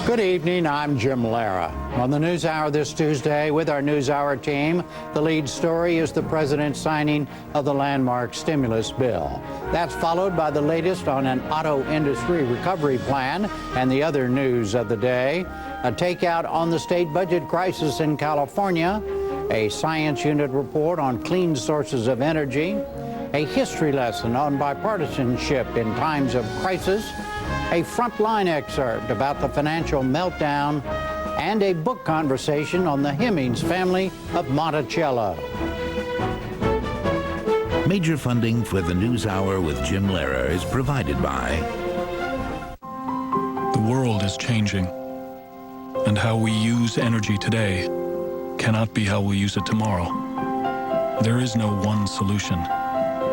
Good evening, I'm Jim Lara. On the NewsHour this Tuesday with our NewsHour team, the lead story is the president's signing of the landmark stimulus bill. That's followed by the latest on an auto industry recovery plan and the other news of the day. A takeout on the state budget crisis in California, a science unit report on clean sources of energy, a history lesson on bipartisanship in times of crisis, a frontline excerpt about the financial meltdown, and a book conversation on the Hemmings family of Monticello. Major funding for the NewsHour with Jim Lara is provided by... The world is changing, and how we use energy today cannot be how we use it tomorrow. There is no one solution.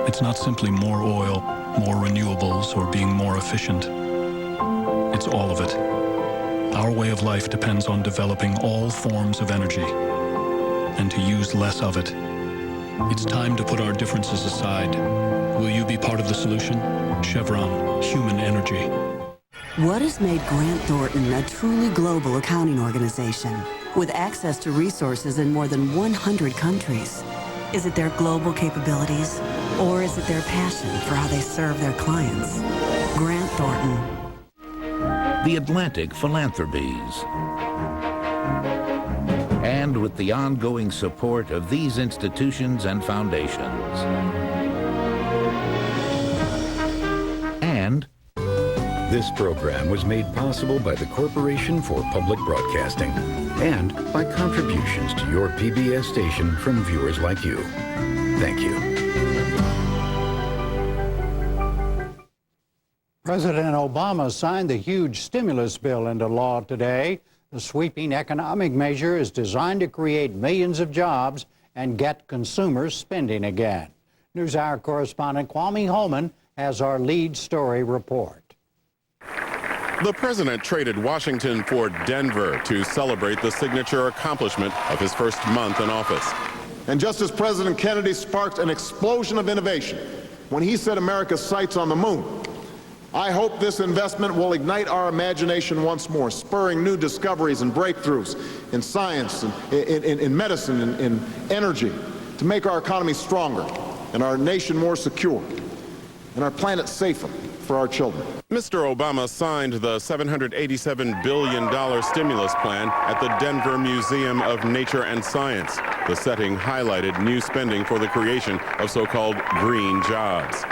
It's not simply more oil, more renewables, or being more efficient. It's all of it. Our way of life depends on developing all forms of energy and to use less of it. It's time to put our differences aside. Will you be part of the solution? Chevron, human energy. What has made Grant Thornton a truly global accounting organization with access to resources in more than 100 countries? Is it their global capabilities, or is it their passion for how they serve their clients? Grant Thornton. The Atlantic Philanthropies. And with the ongoing support of these institutions and foundations. And this program was made possible by the Corporation for Public Broadcasting and by contributions to your PBS station from viewers like you. Thank you. President Obama signed the huge stimulus bill into law today. The sweeping economic measure is designed to create millions of jobs and get consumers spending again. NewsHour correspondent Kwame Holman has our lead story report. The president traded Washington for Denver to celebrate the signature accomplishment of his first month in office. And just as President Kennedy sparked an explosion of innovation when he set America's sights on the moon, I hope this investment will ignite our imagination once more, spurring new discoveries and breakthroughs in science, in medicine, in energy, to make our economy stronger and our nation more secure and our planet safer for our children. Mr. Obama signed the $787 billion stimulus plan at the Denver Museum of Nature and Science. The setting highlighted new spending for the creation of so-called green jobs.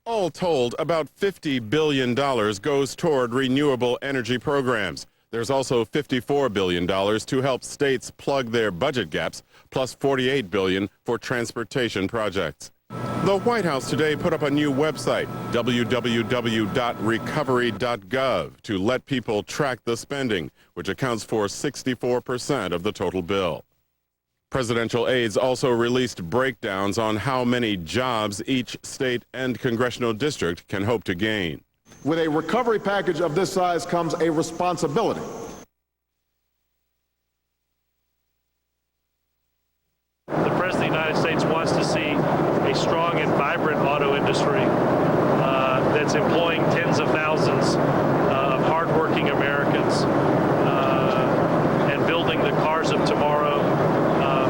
All told, about $50 billion goes toward renewable energy programs. There's also $54 billion to help states plug their budget gaps, plus $48 billion for transportation projects. The White House today put up a new website, www.recovery.gov, to let people track the spending, which accounts for 64% of the total bill. Presidential aides also released breakdowns on how many jobs each state and congressional district can hope to gain. With a recovery package of this size comes a responsibility. The President of the United States wants to see a strong and vibrant auto industry that's employing tens of thousands of hardworking Americans and building the cars of tomorrow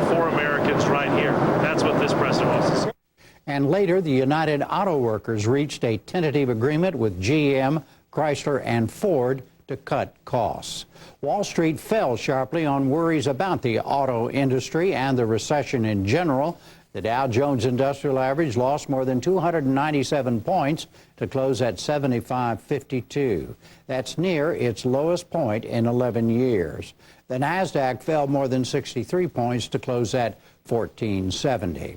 for Americans right here. That's what this president wants to see. And later, the United Auto Workers reached a tentative agreement with GM, Chrysler, and Ford to cut costs. Wall Street fell sharply on worries about the auto industry and the recession in general. The Dow Jones Industrial Average lost more than 297 points to close at 75.52. That's near its lowest point in 11 years. The NASDAQ fell more than 63 points to close at 1470.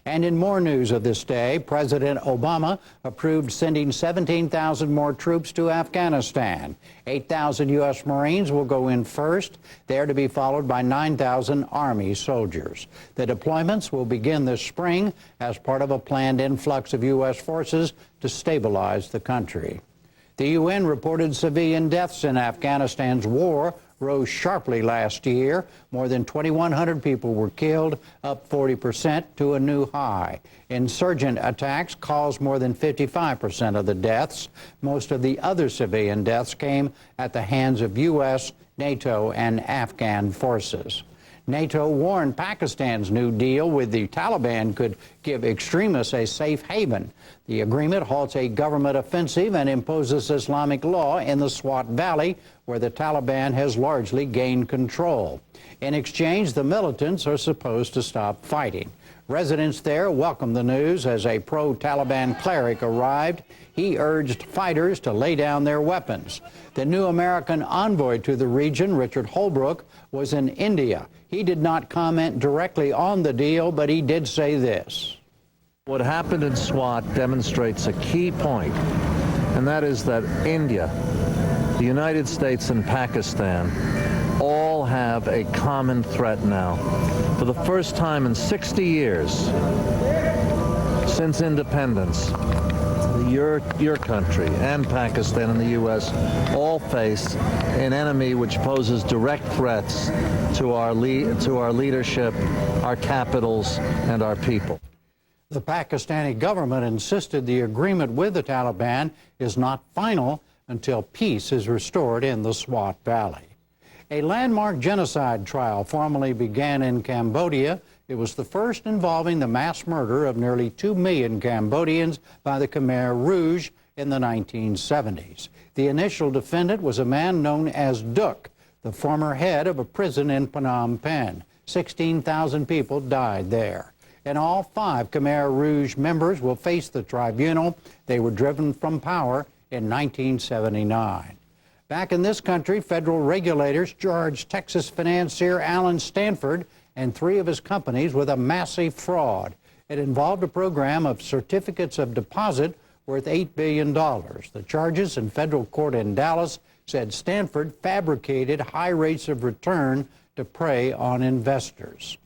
And in more news of this day, President Obama approved sending 17,000 more troops to Afghanistan. 8,000 U.S. Marines will go in first, there to be followed by 9,000 Army soldiers. The deployments will begin this spring as part of a planned influx of U.S. forces to stabilize the country. The UN reported civilian deaths in Afghanistan's war rose sharply last year. More than 2,100 people were killed, up 40% to a new high. Insurgent attacks caused more than 55% of the deaths. Most of the other civilian deaths came at the hands of U.S., NATO, and Afghan forces. NATO warned Pakistan's new deal with the Taliban could give extremists a safe haven. The agreement halts a government offensive and imposes Islamic law in the Swat Valley, where the Taliban has largely gained control. In exchange, the militants are supposed to stop fighting. Residents there welcomed the news as a pro-Taliban cleric arrived. He urged fighters to lay down their weapons. The new American envoy to the region, Richard Holbrooke, was in India. He did not comment directly on the deal, but he did say this. What happened in Swat demonstrates a key point, and that is that India, the United States, and Pakistan all have a common threat now. For the first time in 60 years since independence, your country and Pakistan and the U.S. all face an enemy which poses direct threats to our leadership, our capitals, and our people. The Pakistani government insisted the agreement with the Taliban is not final until peace is restored in the Swat Valley. A landmark genocide trial formally began in Cambodia. It was the first involving the mass murder of nearly 2 million Cambodians by the Khmer Rouge in the 1970s. The initial defendant was a man known as Duk, the former head of a prison in Phnom Penh. 16,000 people died there. In all, 5 Khmer Rouge members will face the tribunal. They were driven from power in 1979. Back in this country, federal regulators charged Texas financier Alan Stanford and 3 of his companies with a massive fraud. It involved a program of certificates of deposit worth $8 billion. The charges in federal court in Dallas said Stanford fabricated high rates of return to prey on investors.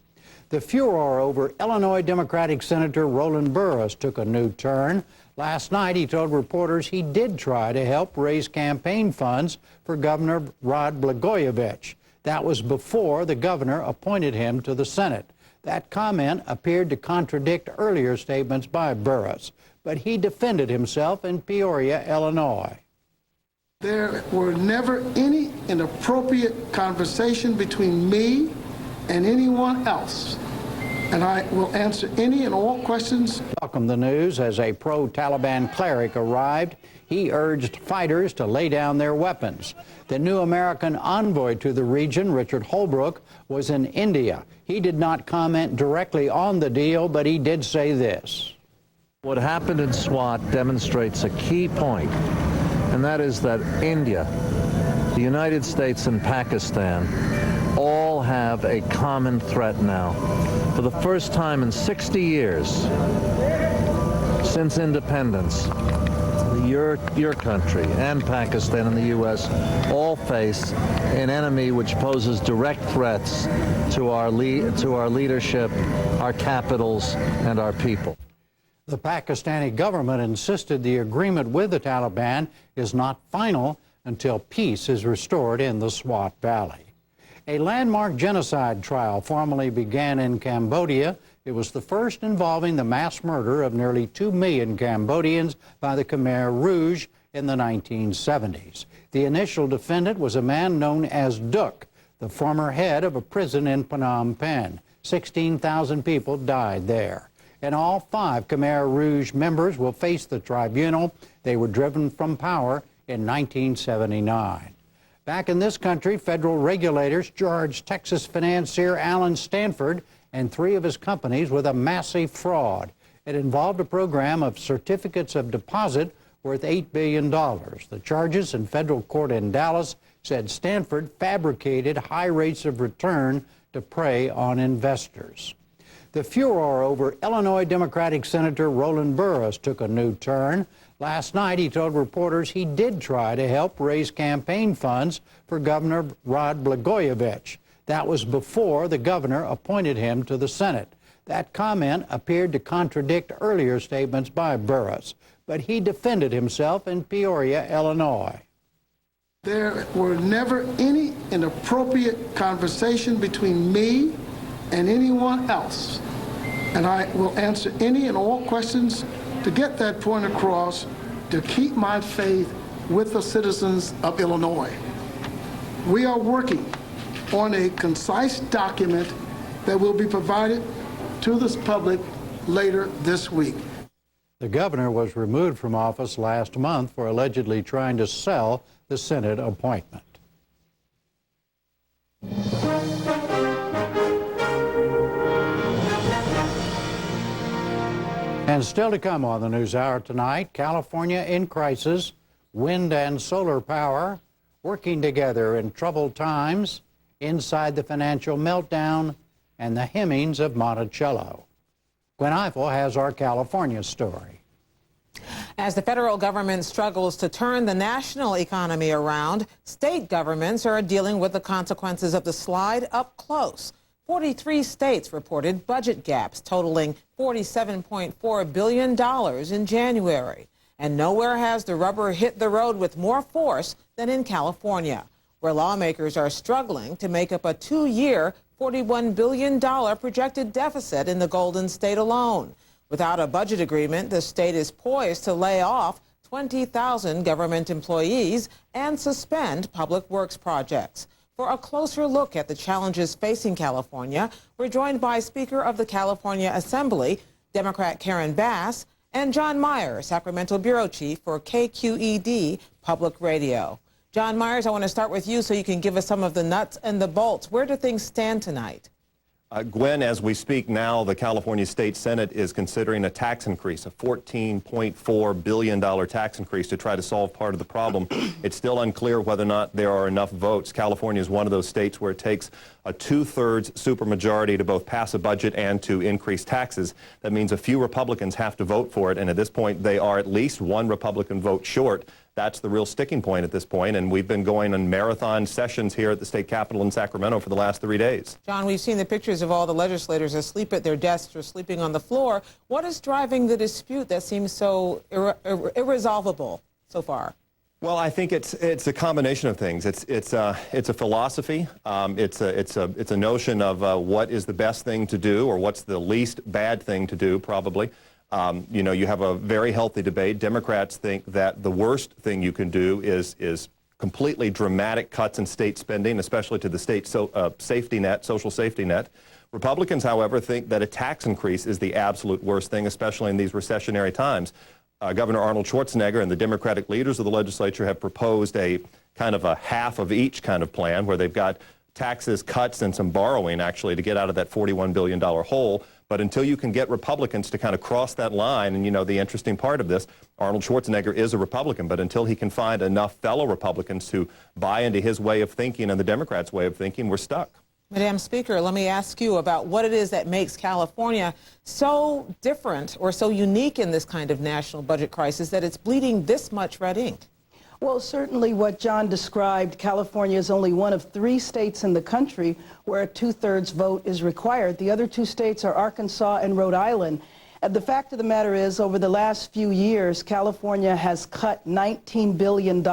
The furor over Illinois Democratic Senator Roland Burris took a new turn. Last night, he told reporters he did try to help raise campaign funds for Governor Rod Blagojevich. That was before the governor appointed him to the Senate. That comment appeared to contradict earlier statements by Burris, but he defended himself in Peoria, Illinois. There were never any inappropriate conversation between me and anyone else, and I will answer any and all questions. Welcomed the news as a pro-Taliban cleric arrived. He urged fighters to lay down their weapons. The new American envoy to the region, Richard Holbrooke, was in India. He did not comment directly on the deal, but he did say this. What happened in Swat demonstrates a key point, and that is that India, the United States, and Pakistan all have a common threat now. For the first time in 60 years since independence, your country and Pakistan and the U.S. all face an enemy which poses direct threats to our leadership, our capitals, and our people. The Pakistani government insisted the agreement with the Taliban is not final until peace is restored in the Swat Valley. A landmark genocide trial formally began in Cambodia. It was the first involving the mass murder of nearly 2 million Cambodians by the Khmer Rouge in the 1970s. The initial defendant was a man known as Duk, the former head of a prison in Phnom Penh. 16,000 people died there. In all, 5 Khmer Rouge members will face the tribunal. They were driven from power in 1979. Back in this country, federal regulators charged Texas financier Alan Stanford and 3 of his companies with a massive fraud. It involved a program of certificates of deposit worth $8 billion. The charges in federal court in Dallas said Stanford fabricated high rates of return to prey on investors. The furor over Illinois Democratic Senator Roland Burris took a new turn. Last night, he told reporters he did try to help raise campaign funds for Governor Rod Blagojevich. That was before the governor appointed him to the Senate. That comment appeared to contradict earlier statements by Burris, but he defended himself in Peoria, Illinois. There were never any inappropriate conversation between me and anyone else. And I will answer any and all questions to get that point across, to keep my faith with the citizens of Illinois. We are working on a concise document that will be provided to the public later this week. The governor was removed from office last month for allegedly trying to sell the Senate appointment. And still to come on the NewsHour tonight, California in crisis, wind and solar power working together in troubled times, inside the financial meltdown, and the hemmings of Monticello. Gwen Eiffel has our California story. As the federal government struggles to turn the national economy around, state governments are dealing with the consequences of the slide up close. 43 states reported budget gaps totaling $47.4 billion in January. And nowhere has the rubber hit the road with more force than in California, where lawmakers are struggling to make up a 2-year, $41 billion projected deficit in the Golden State alone. Without a budget agreement, the state is poised to lay off 20,000 government employees and suspend public works projects. For a closer look at the challenges facing California, we're joined by Speaker of the California Assembly, Democrat Karen Bass, and John Myers, Sacramento Bureau Chief for KQED Public Radio. John Myers, I want to start with you so you can give us some of the nuts and the bolts. Where do things stand tonight? Gwen, as we speak now, the California State Senate is considering a tax increase, a $14.4 billion tax increase to try to solve part of the problem. It's still unclear whether or not there are enough votes. California is one of those states where it takes a 2/3 supermajority to both pass a budget and to increase taxes. That means a few Republicans have to vote for it, and at this point they are at least one Republican vote short. That's the real sticking point at this point, and we've been going on marathon sessions here at the state capitol in Sacramento for the last 3 days. John, we've seen the pictures of all the legislators asleep at their desks or sleeping on the floor. What is driving the dispute that seems so irresolvable so far? Well, I think it's a combination of things. It's a philosophy. It's a notion of what is the best thing to do or what's the least bad thing to do, probably. You know, you have a very healthy debate. Democrats think that the worst thing you can do is completely dramatic cuts in state spending, especially to the state safety net, social safety net. Republicans, however, think that a tax increase is the absolute worst thing, especially in these recessionary times. Governor Arnold Schwarzenegger and the Democratic leaders of the legislature have proposed a kind of a half of each kind of plan where they've got taxes, cuts, and some borrowing actually to get out of that $41 billion hole. But until you can get Republicans to kind of cross that line, and you know the interesting part of this, Arnold Schwarzenegger is a Republican, but until he can find enough fellow Republicans to buy into his way of thinking and the Democrats' way of thinking, we're stuck. Madam Speaker, let me ask you about what it is that makes California so different or so unique in this kind of national budget crisis that it's bleeding this much red ink. Well, certainly what John described, California is only one of 3 states in the country where a 2/3 vote is required. The other 2 states are Arkansas and Rhode Island. And the fact of the matter is, over the last few years, California has cut $19 billion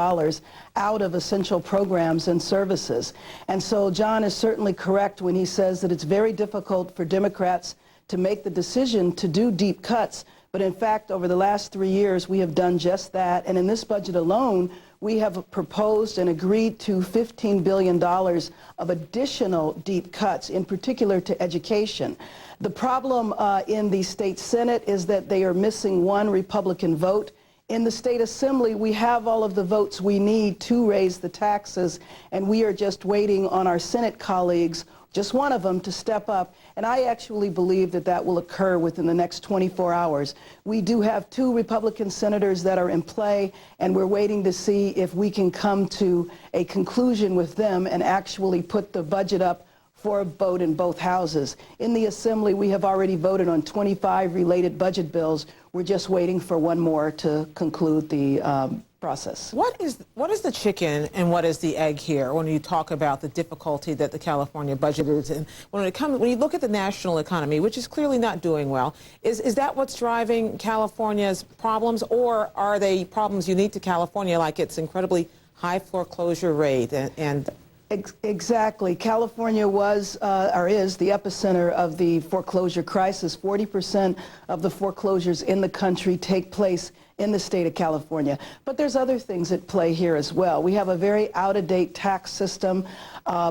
out of essential programs and services. And so John is certainly correct when he says that it's very difficult for Democrats to make the decision to do deep cuts. But in fact, over the last 3 years, we have done just that. And in this budget alone, we have proposed and agreed to $15 billion of additional deep cuts, in particular to education. The problem in the state Senate is that they are missing 1 Republican vote. In the state assembly, we have all of the votes we need to raise the taxes, and we are just waiting on our Senate colleagues, just one of them, to step up. And I actually believe that that will occur within the next 24 hours. We do have 2 Republican senators that are in play, and we're waiting to see if we can come to a conclusion with them and actually put the budget up for a vote in both houses. In the Assembly, we have already voted on 25 related budget bills. We're just waiting for 1 more to conclude the process. What is the chicken and what is the egg here when you talk about the difficulty that the California budget is in? When you look at the national economy, which is clearly not doing well, is that what's driving California's problems, or are they problems unique to California, like its incredibly high foreclosure rate and Exactly. California was or is the epicenter of the foreclosure crisis. 40% of the foreclosures in the country take place in the state of California. But there's other things at play here as well. We have a very out-of-date tax system.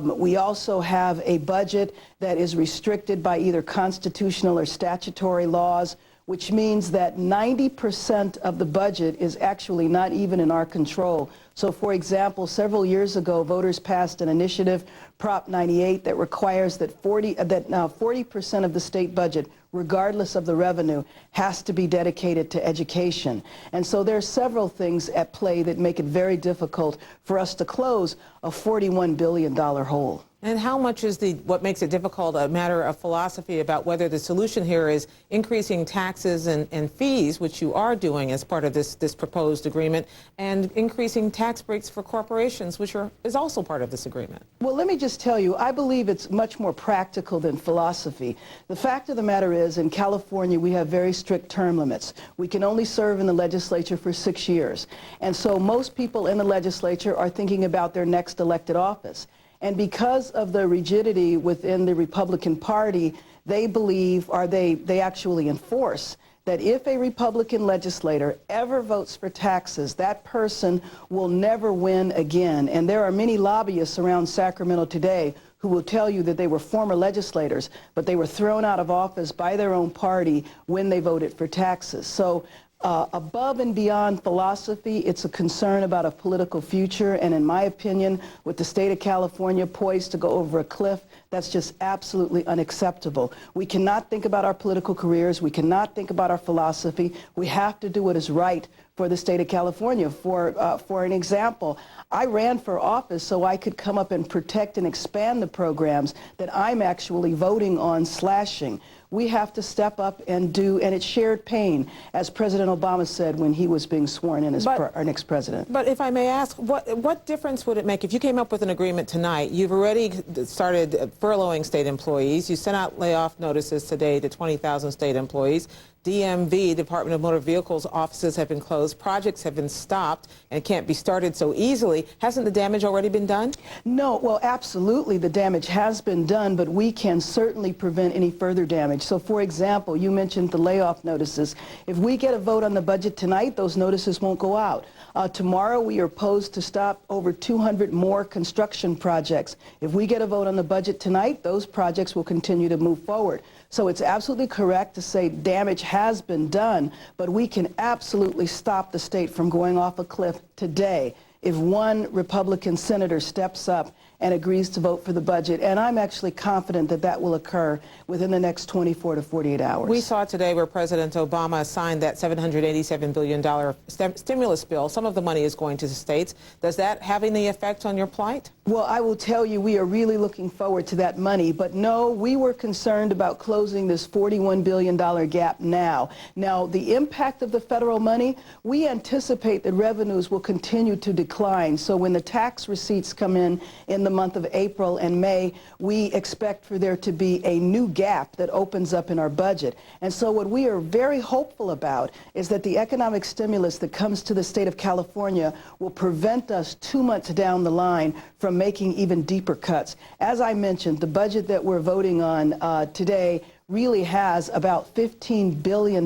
We also have a budget that is restricted by either constitutional or statutory laws, which means that 90% of the budget is actually not even in our control. So, for example, several years ago, voters passed an initiative, Prop 98, that requires that 40% of the state budget, regardless of the revenue, has to be dedicated to education. And so there are several things at play that make it very difficult for us to close a $41 billion hole. And how much is what makes it difficult a matter of philosophy about whether the solution here is increasing taxes and fees, which you are doing as part of this proposed agreement, and increasing tax breaks for corporations, which is also part of this agreement? Well, let me just tell you, I believe it's much more practical than philosophy. The fact of the matter is, in California, we have very strict term limits. We can only serve in the legislature for 6 years. And so most people in the legislature are thinking about their next elected office. And because of the rigidity within the Republican Party, they believe, or they actually enforce, that if a Republican legislator ever votes for taxes, that person will never win again. And there are many lobbyists around Sacramento today who will tell you that they were former legislators, but they were thrown out of office by their own party when they voted for taxes. So above and beyond philosophy, it's a concern about a political future, and in my opinion, with the state of California poised to go over a cliff, that's just absolutely unacceptable. We cannot think about our political careers. We cannot think about our philosophy. We have to do what is right for the state of California. For an example, I ran for office so I could come up and protect and expand the programs that I'm actually voting on slashing. We have to step up and do, and it's shared pain, as President Obama said when he was being sworn in as our next president. But if I may ask, what difference would it make if you came up with an agreement tonight? You've already started furloughing state employees. You sent out layoff notices today to 20,000 state employees. DMV, Department of Motor Vehicles offices have been closed, projects have been stopped and can't be started so easily. Hasn't the damage already been done? No, well, absolutely the damage has been done, but we can certainly prevent any further damage. So, for example, you mentioned the layoff notices. If we get a vote on the budget tonight, those notices won't go out. Tomorrow, we are posed to stop over 200 more construction projects. If we get a vote on the budget tonight, those projects will continue to move forward. So it's absolutely correct to say damage has been done, but we can absolutely stop the state from going off a cliff today if one Republican senator steps up and agrees to vote for the budget. And I'm actually confident that that will occur within the next 24 to 48 hours. We saw today where President Obama signed that $787 billion stimulus bill. Some of the money is going to the states. Does that have any effect on your plight? Well, I will tell you, we are really looking forward to that money. But no, we were concerned about closing this $41 billion gap now. Now, the impact of the federal money, we anticipate that revenues will continue to decline. So when the tax receipts come in the month of April and May, we expect for there to be a new gap that opens up in our budget. And so what we are very hopeful about is that the economic stimulus that comes to the state of California will prevent us 2 months down the line from making even deeper cuts. As I mentioned, the budget that we're voting on today really has about $15 billion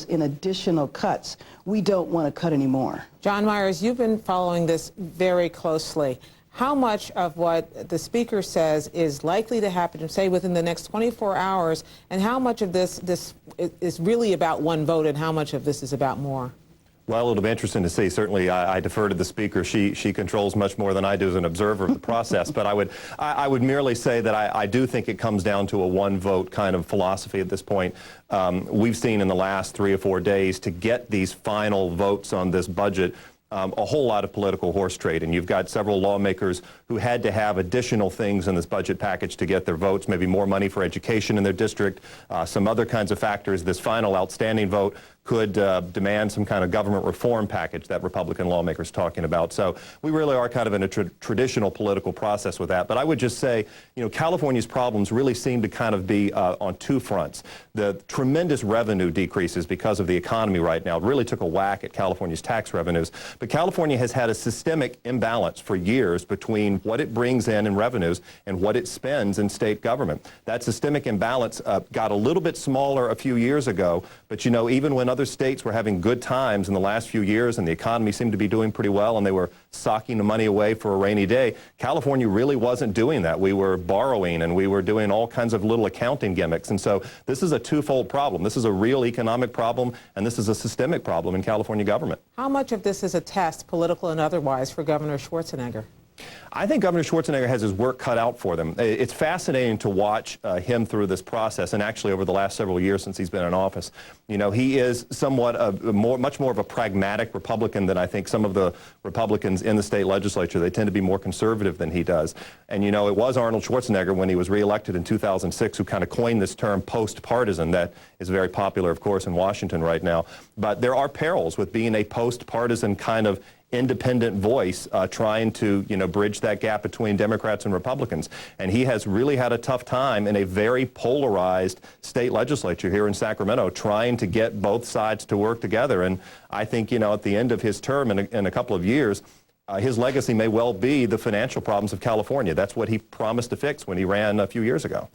in additional cuts. We don't want to cut any more. John Myers, you've been following this very closely. How much of what the Speaker says is likely to happen, say, within the next 24 hours, and how much of this is really about one vote and how much of this is about more? Well, it'll be interesting to see. Certainly, I defer to the Speaker. She controls much more than I do as an observer of the process. But I would merely say that I do think it comes down to a one-vote kind of philosophy at this point. We've seen in the last 3 or 4 days to get these final votes on this budget a whole lot of political horse trading. You've got several lawmakers who had to have additional things in this budget package to get their votes, maybe more money for education in their district, some other kinds of factors. This final outstanding vote could demand some kind of government reform package that Republican lawmakers talking about. So we really are kind of in a traditional political process with that. But I would just say, you know, California's problems really seem to kind of be on two fronts. The tremendous revenue decreases because of the economy right now really took a whack at California's tax revenues. But California has had a systemic imbalance for years between what it brings in revenues and what it spends in state government. That systemic imbalance got a little bit smaller a few years ago, but you know, even when other states were having good times in the last few years and the economy seemed to be doing pretty well and they were socking the money away for a rainy day, California really wasn't doing that. We were borrowing and we were doing all kinds of little accounting gimmicks. And so this is a twofold problem. This is a real economic problem and this is a systemic problem in California government. How much of this is a test, political and otherwise, for Governor Schwarzenegger? I think Governor Schwarzenegger has his work cut out for them. It's fascinating to watch him through this process, and actually over the last several years since he's been in office. You know, he is somewhat much more of a pragmatic Republican than I think some of the Republicans in the state legislature. They tend to be more conservative than he does. And you know, it was Arnold Schwarzenegger when he was reelected in 2006 who kind of coined this term post-partisan that is very popular, of course, in Washington right now. But there are perils with being a post-partisan kind of independent voice trying to, you know, bridge that gap between Democrats and Republicans. And he has really had a tough time in a very polarized state legislature here in Sacramento trying to get both sides to work together. And I think, you know, at the end of his term in a couple of years, his legacy may well be the financial problems of California. That's what he promised to fix when he ran a few years ago.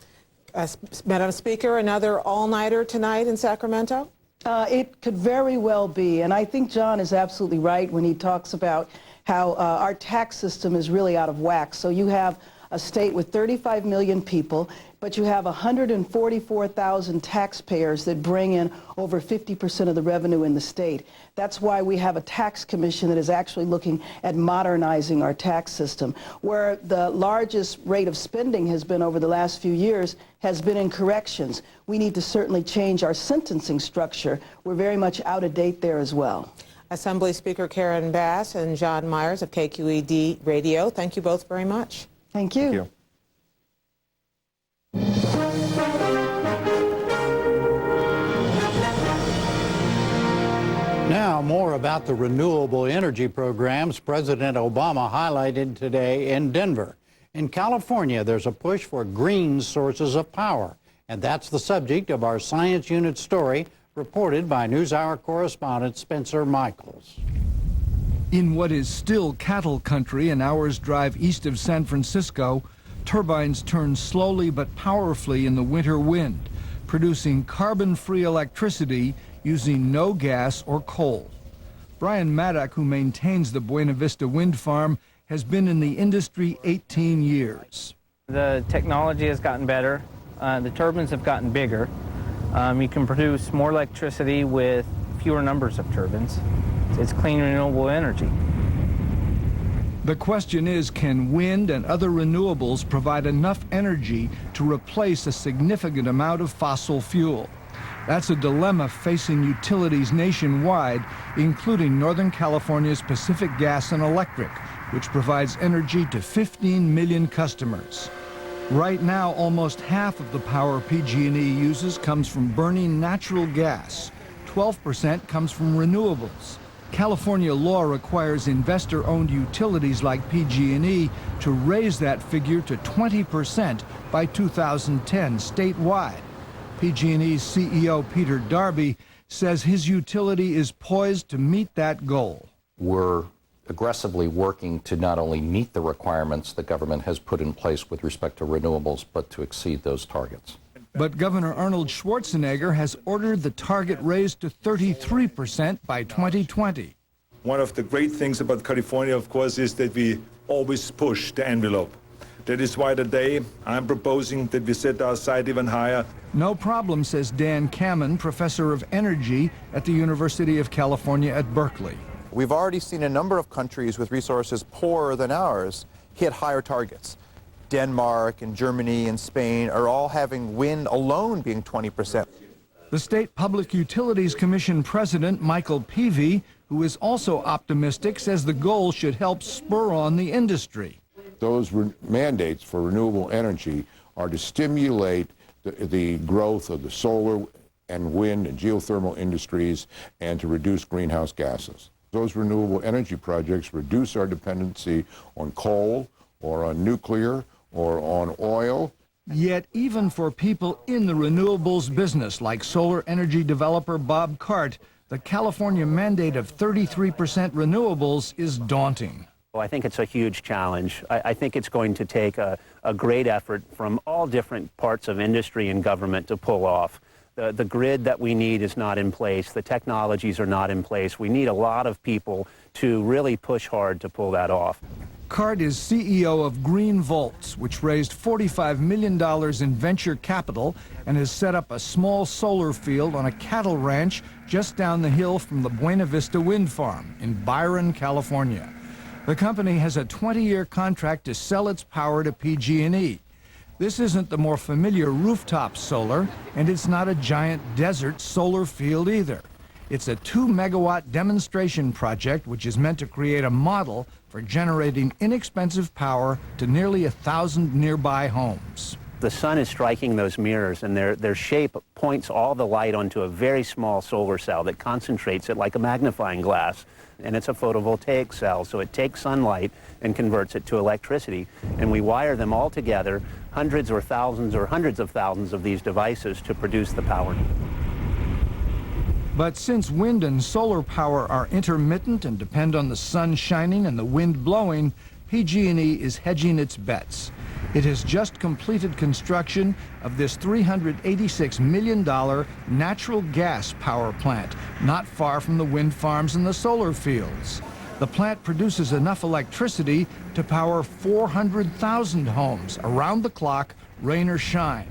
Madam Speaker, another all-nighter tonight in Sacramento? It could very well be, and I think John is absolutely right when he talks about how our tax system is really out of whack. So you have a state with 35 million people, but you have 144,000 taxpayers that bring in over 50% of the revenue in the state. That's why we have a tax commission that is actually looking at modernizing our tax system. Where the largest rate of spending has been over the last few years has been in corrections. We need to certainly change our sentencing structure. We're very much out of date there as well. Assembly Speaker Karen Bass and John Myers of KQED Radio, thank you both very much. Thank you. Thank you. Now, more about the renewable energy programs President Obama highlighted today in Denver. In California, there's a push for green sources of power, and that's the subject of our Science Unit story reported by NewsHour correspondent Spencer Michaels. In what is still cattle country an hour's drive east of San Francisco, turbines turn slowly but powerfully in the winter wind, producing carbon-free electricity using no gas or coal. Brian Maddock, who maintains the Buena Vista Wind Farm, has been in the industry 18 years. The technology has gotten better. The turbines have gotten bigger. You can produce more electricity with fewer numbers of turbines. It's clean, renewable energy. The question is, can wind and other renewables provide enough energy to replace a significant amount of fossil fuel? That's a dilemma facing utilities nationwide, including Northern California's Pacific Gas and Electric, which provides energy to 15 million customers. Right now, almost half of the power PG&E uses comes from burning natural gas. 12% comes from renewables. California law requires investor-owned utilities like PG&E to raise that figure to 20% by 2010 statewide. PG&E's CEO Peter Darby says his utility is poised to meet that goal. We're aggressively working to not only meet the requirements the government has put in place with respect to renewables, but to exceed those targets. But Governor Arnold Schwarzenegger has ordered the target raised to 33% by 2020. One of the great things about California, of course, is that we always push the envelope. That is why today I'm proposing that we set our sight even higher. No problem, says Dan Kamen, professor of energy at the University of California at Berkeley. We've already seen a number of countries with resources poorer than ours hit higher targets. Denmark and Germany and Spain are all having wind alone being 20%. The State Public Utilities Commission President Michael Peavy, who is also optimistic, says the goal should help spur on the industry. Those mandates for renewable energy are to stimulate the growth of the solar and wind and geothermal industries and to reduce greenhouse gases. Those renewable energy projects reduce our dependency on coal or on nuclear or on oil. Yet even for people in the renewables business, like solar energy developer Bob Cart, the California mandate of 33% renewables is daunting. Well, I think it's a huge challenge. I think it's going to take a great effort from all different parts of industry and government to pull off. The grid that we need is not in place. The technologies are not in place. We need a lot of people to really push hard to pull that off. Cart is CEO of Green Volts, which raised $45 million in venture capital and has set up a small solar field on a cattle ranch just down the hill from the Buena Vista Wind Farm in Byron, California. The company has a 20-year contract to sell its power to PG&E. This isn't the more familiar rooftop solar, and it's not a giant desert solar field either. It's a 2-megawatt demonstration project which is meant to create a model for generating inexpensive power to nearly 1,000 nearby homes. The sun is striking those mirrors, and their shape points all the light onto a very small solar cell that concentrates it like a magnifying glass. And it's a photovoltaic cell, so it takes sunlight and converts it to electricity. And we wire them all together, hundreds or thousands or hundreds of thousands of these devices to produce the power. But since wind and solar power are intermittent and depend on the sun shining and the wind blowing, PG&E is hedging its bets. It has just completed construction of this $386 million natural gas power plant, not far from the wind farms and the solar fields. The plant produces enough electricity to power 400,000 homes around the clock, rain or shine.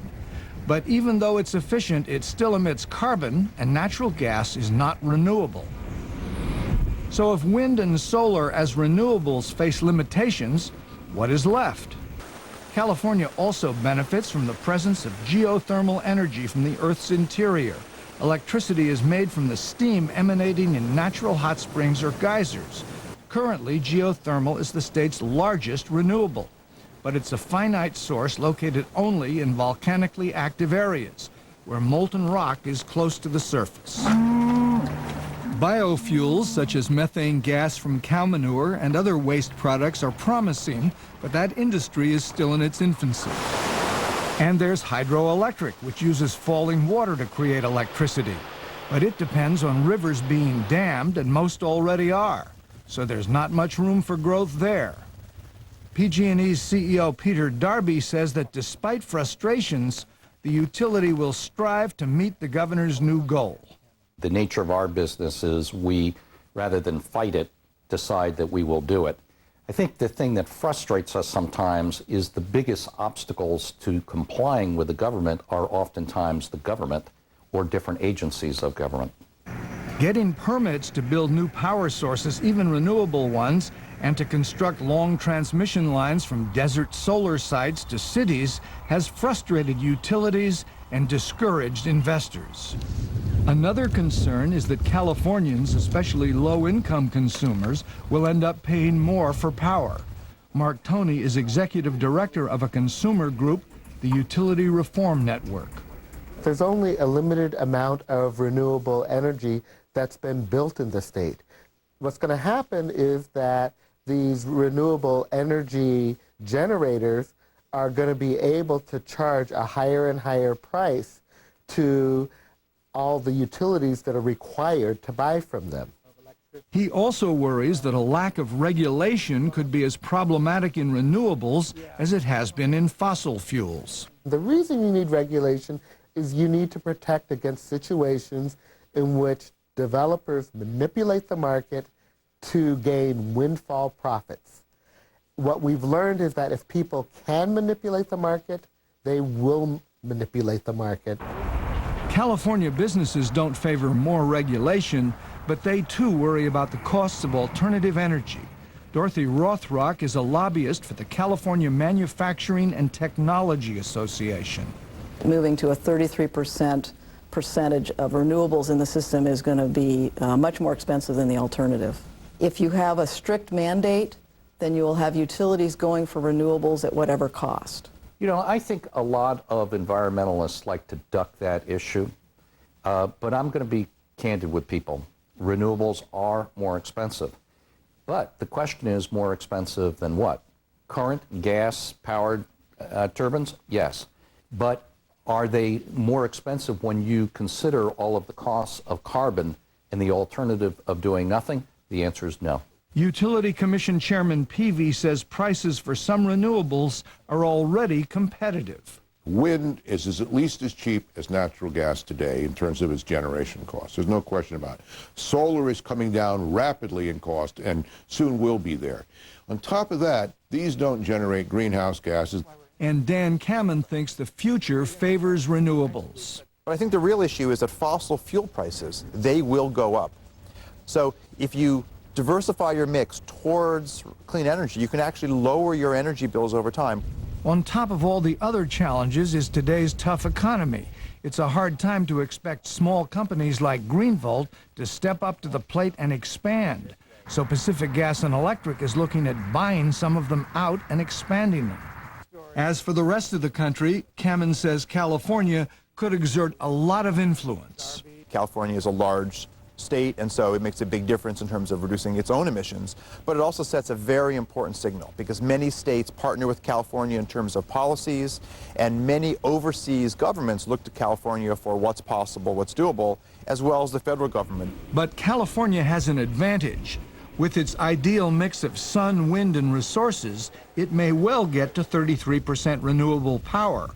But even though it's efficient, it still emits carbon, and natural gas is not renewable. So if wind and solar as renewables face limitations, what is left? California also benefits from the presence of geothermal energy from the Earth's interior. Electricity is made from the steam emanating in natural hot springs or geysers. Currently, geothermal is the state's largest renewable, but it's a finite source located only in volcanically active areas, where molten rock is close to the surface. Biofuels, such as methane gas from cow manure and other waste products, are promising, but that industry is still in its infancy. And there's hydroelectric, which uses falling water to create electricity. But it depends on rivers being dammed, and most already are. So there's not much room for growth there. PG&E's CEO Peter Darby says that despite frustrations, the utility will strive to meet the governor's new goal. The nature of our business is we, rather than fight it, decide that we will do it. I think the thing that frustrates us sometimes is the biggest obstacles to complying with the government are oftentimes the government or different agencies of government. Getting permits to build new power sources, even renewable ones, and to construct long transmission lines from desert solar sites to cities has frustrated utilities and discouraged investors. Another concern is that Californians, especially low-income consumers, will end up paying more for power. Mark Toney is executive director of a consumer group, the Utility Reform Network. There's only a limited amount of renewable energy that's been built in the state. What's going to happen is that these renewable energy generators are going to be able to charge a higher and higher price to all the utilities that are required to buy from them. He also worries that a lack of regulation could be as problematic in renewables as it has been in fossil fuels. The reason you need regulation is you need to protect against situations in which developers manipulate the market to gain windfall profits. What we've learned is that if people can manipulate the market, they will manipulate the market. California businesses don't favor more regulation, but they too worry about the costs of alternative energy. Dorothy Rothrock is a lobbyist for the California Manufacturing and Technology Association. Moving to a 33% percentage of renewables in the system is going to be much more expensive than the alternative. If you have a strict mandate, then you will have utilities going for renewables at whatever cost. You know, I think a lot of environmentalists like to duck that issue. But I'm going to be candid with people. Renewables are more expensive. But the question is, more expensive than what? Current gas-powered turbines? Yes. But are they more expensive when you consider all of the costs of carbon and the alternative of doing nothing? The answer is no. Utility Commission Chairman Peavy says prices for some renewables are already competitive. Wind is at least as cheap as natural gas today in terms of its generation costs. There's no question about it. Solar is coming down rapidly in cost and soon will be there. On top of that, these don't generate greenhouse gases. And Dan Kamen thinks the future favors renewables. But I think the real issue is that fossil fuel prices, they will go up. So if you diversify your mix towards clean energy, you can actually lower your energy bills over time. On top of all the other challenges is today's tough economy. It's a hard time to expect small companies like Greenvolt to step up to the plate and expand. So Pacific Gas and Electric is looking at buying some of them out and expanding them. As for the rest of the country, Kamen says California could exert a lot of influence. California is a large state, and so it makes a big difference in terms of reducing its own emissions, but it also sets a very important signal because many states partner with California in terms of policies, and many overseas governments look to California for what's possible, what's doable, as well as the federal government. But California has an advantage. With its ideal mix of sun, wind, and resources, it may well get to 33% renewable power.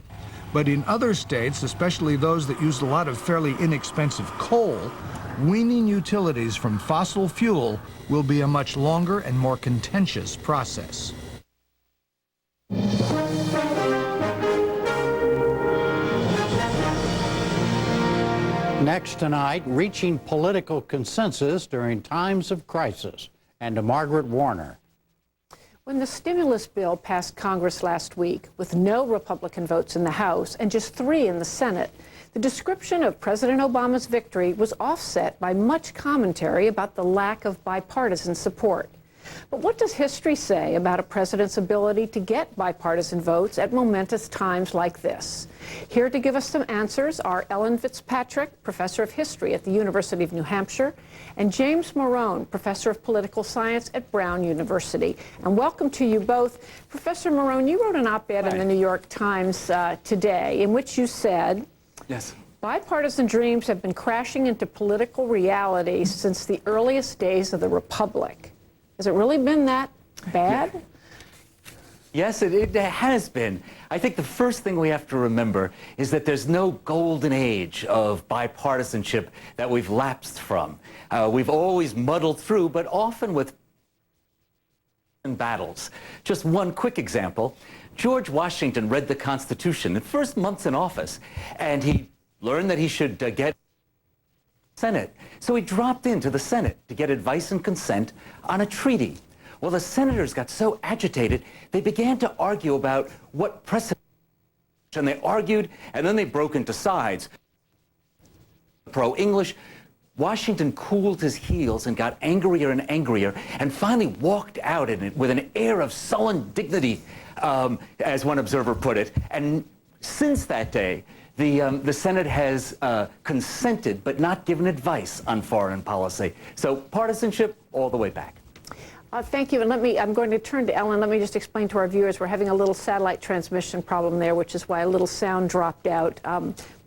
But in other states, especially those that use a lot of fairly inexpensive coal, weaning utilities from fossil fuel will be a much longer and more contentious process. Next tonight, reaching political consensus during times of crisis. And to Margaret Warner. When the stimulus bill passed Congress last week with no Republican votes in the House and just 3 in the Senate, the description of President Obama's victory was offset by much commentary about the lack of bipartisan support. But what does history say about a president's ability to get bipartisan votes at momentous times like this? Here to give us some answers are Ellen Fitzpatrick, professor of history at the University of New Hampshire, and James Morone, professor of political science at Brown University. And welcome to you both. Professor Morone, you wrote an op-ed in the New York Times today in which you said, yes, bipartisan dreams have been crashing into political reality since the earliest days of the Republic. Has it really been that bad? Yes, it has been. I think the first thing we have to remember is that there's no golden age of bipartisanship that we've lapsed from. We've always muddled through, but often with battles. Just one quick example. George Washington read the Constitution in first months in office, and he learned that he should get Senate. So he dropped into the Senate to get advice and consent on a treaty. Well, the senators got so agitated, they began to argue about what precedent, and they argued, and then they broke into sides. Pro-English, Washington cooled his heels and got angrier and angrier, and finally walked out in it with an air of sullen dignity, as one observer put it. And since that day, the Senate has consented but not given advice on foreign policy. So partisanship all the way back. Thank you. And I'm going to turn to Ellen. Let me just explain to our viewers, we're having a little satellite transmission problem there, which is why a little sound dropped out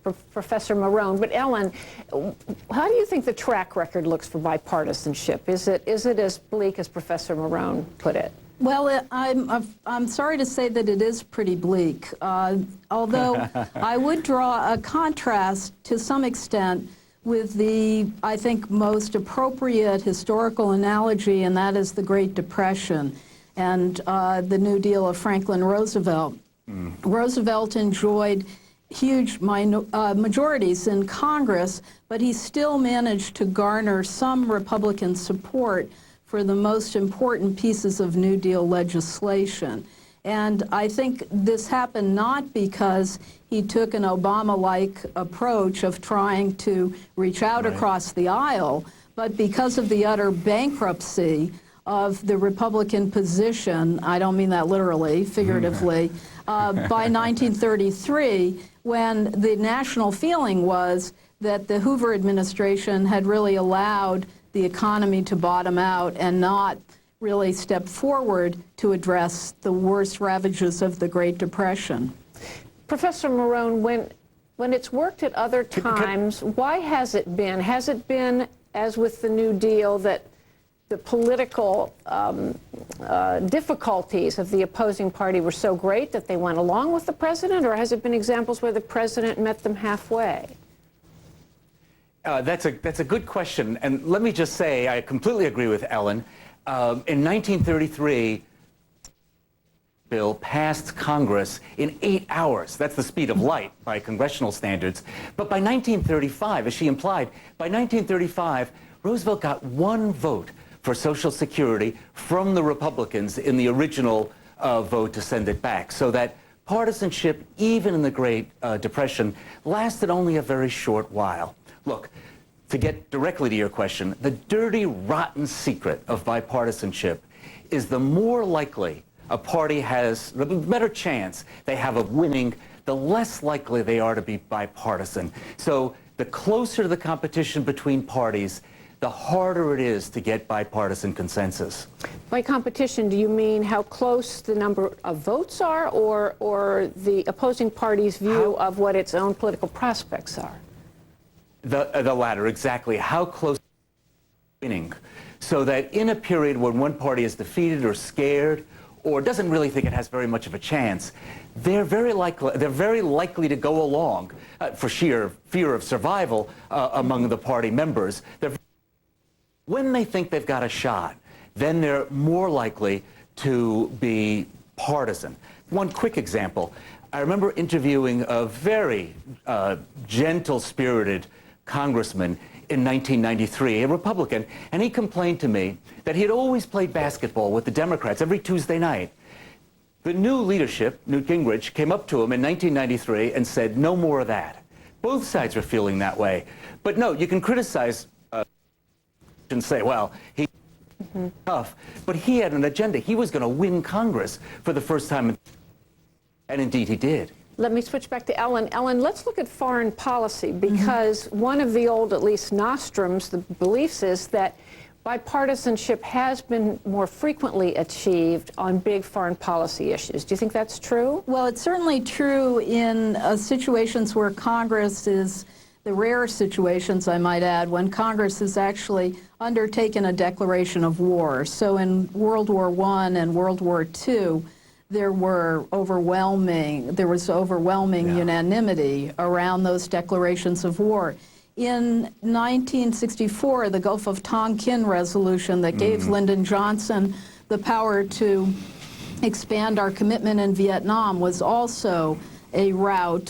for Professor Morone. But Ellen, how do you think the track record looks for bipartisanship? Is it as bleak as Professor Morone put it? Well, I'm sorry to say that it is pretty bleak, although I would draw a contrast to some extent with the, I think, most appropriate historical analogy, and that is the Great Depression and the New Deal of Franklin Roosevelt. Roosevelt enjoyed huge majorities in Congress, but he still managed to garner some Republican support for the most important pieces of New Deal legislation. And I think this happened not because he took an Obama-like approach of trying to reach out across the aisle, but because of the utter bankruptcy of the Republican position, I don't mean that literally, figuratively, by 1933, when the national feeling was that the Hoover administration had really allowed the economy to bottom out and not really step forward to address the worst ravages of the Great Depression. Professor Marone, when it's worked at other times, why has it been? Has it been, as with the New Deal, that the political difficulties of the opposing party were so great that they went along with the president, or has it been examples where the president met them halfway? That's a good question, and let me just say I completely agree with Ellen. In 1933, bill passed Congress in 8 hours. That's the speed of light by congressional standards. But by 1935, as she implied, by 1935, Roosevelt got one vote for Social Security from the Republicans in the original vote to send it back, so that partisanship, even in the Great Depression, lasted only a very short while. Look, to get directly to your question, the dirty, rotten secret of bipartisanship is the more likely a party has, the better chance they have of winning, the less likely they are to be bipartisan. So the closer the competition between parties, the harder it is to get bipartisan consensus. By competition, do you mean how close the number of votes are, or the opposing party's view of what its own political prospects are? The latter, exactly. How close winning, so that in a period when one party is defeated or scared or doesn't really think it has very much of a chance, they're very likely to go along for sheer fear of survival among the party members. When they think they've got a shot, then they're more likely to be partisan. One quick example. I remember interviewing a very gentle-spirited congressman in 1993, a Republican, and he complained to me that he had always played basketball with the Democrats every Tuesday night. The new leadership, Newt Gingrich, came up to him in 1993 and said, no more of that. Both sides were feeling that way. But no, you can criticize and say, well, he's tough, but he had an agenda. He was going to win Congress for the first time, and indeed he did. Let me switch back to Ellen. Ellen, let's look at foreign policy, because one of the old, at least nostrums, the beliefs is that bipartisanship has been more frequently achieved on big foreign policy issues. Do you think that's true? Well, it's certainly true in situations where Congress is, the rare situations, I might add, when Congress has actually undertaken a declaration of war. So in World War I and World War II, there was overwhelming unanimity around those declarations of war. In 1964, the Gulf of Tonkin resolution that gave Lyndon Johnson the power to expand our commitment in Vietnam was also a rout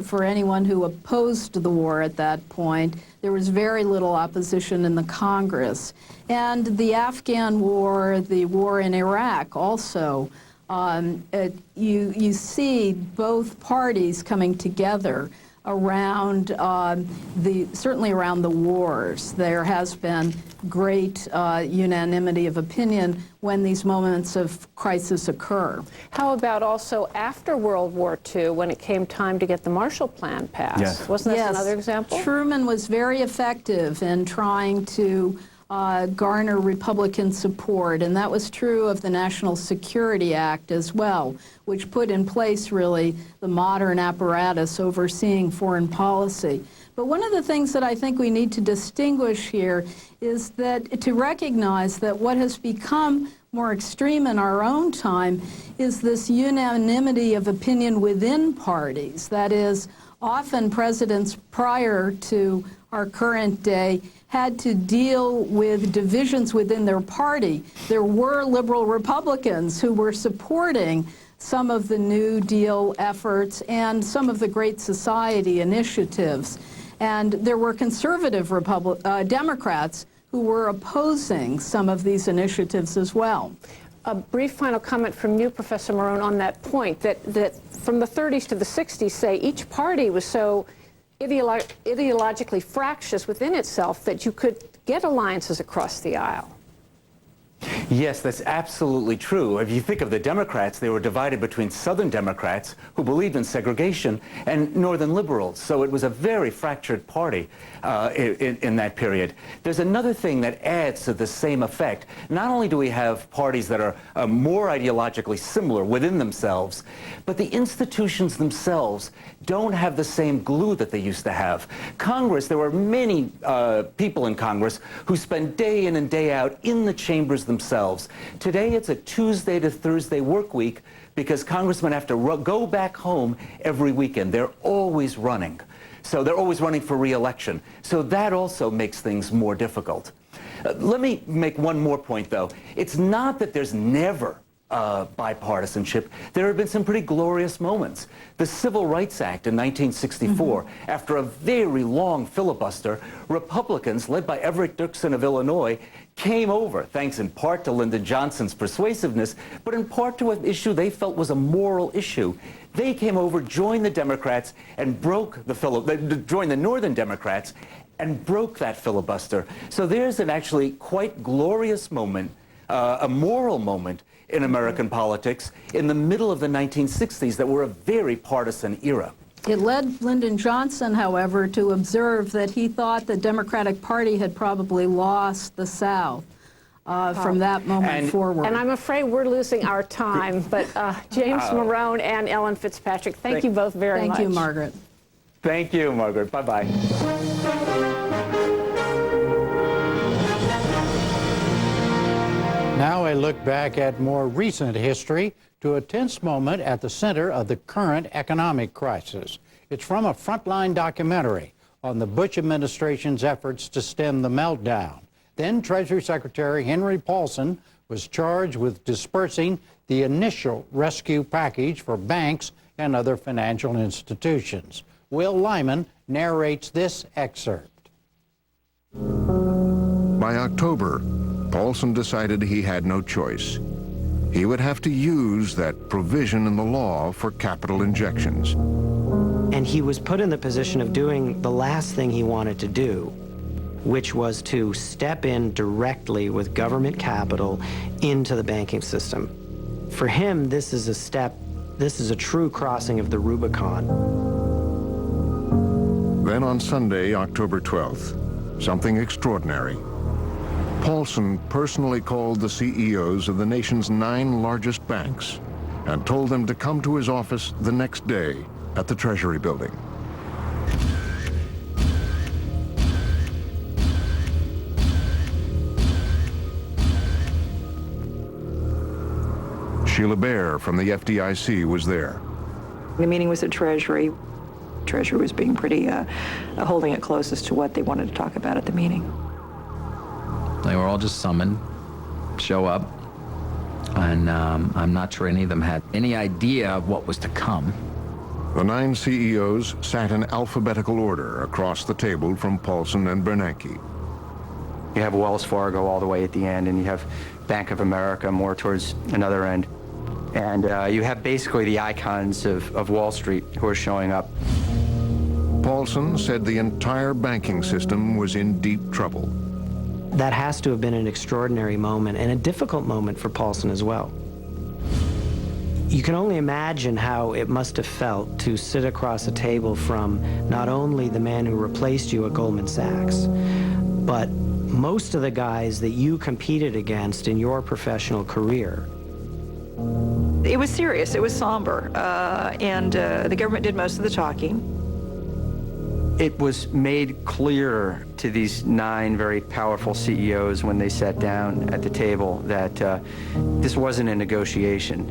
for anyone who opposed the war at that point. There was very little opposition in the Congress. And the Afghan war, the war in Iraq also, you see both parties coming together around certainly around the wars. There has been great unanimity of opinion when these moments of crisis occur. How about also after World War II, when it came time to get the Marshall Plan passed? Yes. Wasn't that another example? Truman was very effective in trying to garner Republican support, and that was true of the National Security Act as well, which put in place really the modern apparatus overseeing foreign policy. But one of the things that I think we need to distinguish here is that to recognize that what has become more extreme in our own time is this unanimity of opinion within parties. That is, often presidents prior to our current day had to deal with divisions within their party. There were liberal Republicans who were supporting some of the New Deal efforts and some of the Great Society initiatives. And there were conservative Democrats who were opposing some of these initiatives as well. A brief final comment from you, Professor Marone, on that point, that from the 30s to the 60s, say, each party was so ideologically fractious within itself that you could get alliances across the aisle. Yes, that's absolutely true. If you think of the Democrats, they were divided between Southern Democrats, who believed in segregation, and Northern liberals. So it was a very fractured party in that period. There's another thing that adds to the same effect. Not only do we have parties that are more ideologically similar within themselves, but the institutions themselves don't have the same glue that they used to have. Congress, there were many people in Congress who spend day in and day out in the chambers themselves. Today, it's a Tuesday to Thursday work week because congressmen have to go back home every weekend. They're always running. So they're always running for re-election. So that also makes things more difficult. Let me make one more point, though. It's not that there's never bipartisanship. There have been some pretty glorious moments. The Civil Rights Act in 1964, after a very long filibuster, Republicans, led by Everett Dirksen of Illinois, came over, thanks in part to Lyndon Johnson's persuasiveness, but in part to an issue they felt was a moral issue. They came over, joined the Democrats, and joined the Northern Democrats, and broke that filibuster. So there's an actually quite glorious moment, a moral moment, in American politics in the middle of the 1960s that were a very partisan era. It led Lyndon Johnson, however, to observe that he thought the Democratic Party had probably lost the South from that moment forward. And I'm afraid we're losing our time, but James Marone and Ellen Fitzpatrick, thank you both very much. Thank you, Margaret. Thank you, Margaret. Bye-bye. Now a look back at more recent history to a tense moment at the center of the current economic crisis. It's from a Frontline documentary on the Bush administration's efforts to stem the meltdown. Then Treasury Secretary Henry Paulson was charged with dispersing the initial rescue package for banks and other financial institutions. Will Lyman narrates this excerpt. By October, Paulson decided he had no choice. He would have to use that provision in the law for capital injections. And he was put in the position of doing the last thing he wanted to do, which was to step in directly with government capital into the banking system. For him, this is a true crossing of the Rubicon. Then on Sunday, October 12th, something extraordinary. Paulson personally called the CEOs of the nation's 9 largest banks and told them to come to his office the next day at the Treasury building. Sheila Bair from the FDIC was there. The meeting was at Treasury. Treasury was being pretty, holding it close as to what they wanted to talk about at the meeting. They were all just summoned, show up, and I'm not sure any of them had any idea of what was to come. The 9 CEOs sat in alphabetical order across the table from Paulson and Bernanke. You have Wells Fargo all the way at the end, and you have Bank of America more towards another end. And you have basically the icons of Wall Street who are showing up. Paulson said the entire banking system was in deep trouble. That has to have been an extraordinary moment and a difficult moment for Paulson as well. You can only imagine how it must have felt to sit across a table from not only the man who replaced you at Goldman Sachs, but most of the guys that you competed against in your professional career. It was serious, it was somber, and the government did most of the talking. It was made clear to these 9 very powerful CEOs when they sat down at the table that this wasn't a negotiation.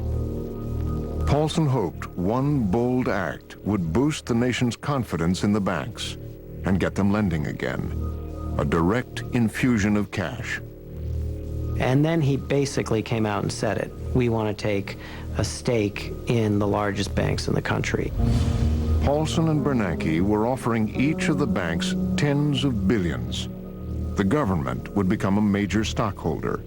Paulson hoped one bold act would boost the nation's confidence in the banks and get them lending again. A direct infusion of cash. And then he basically came out and said it. We want to take a stake in the largest banks in the country. Paulson and Bernanke were offering each of the banks tens of billions. The government would become a major stockholder.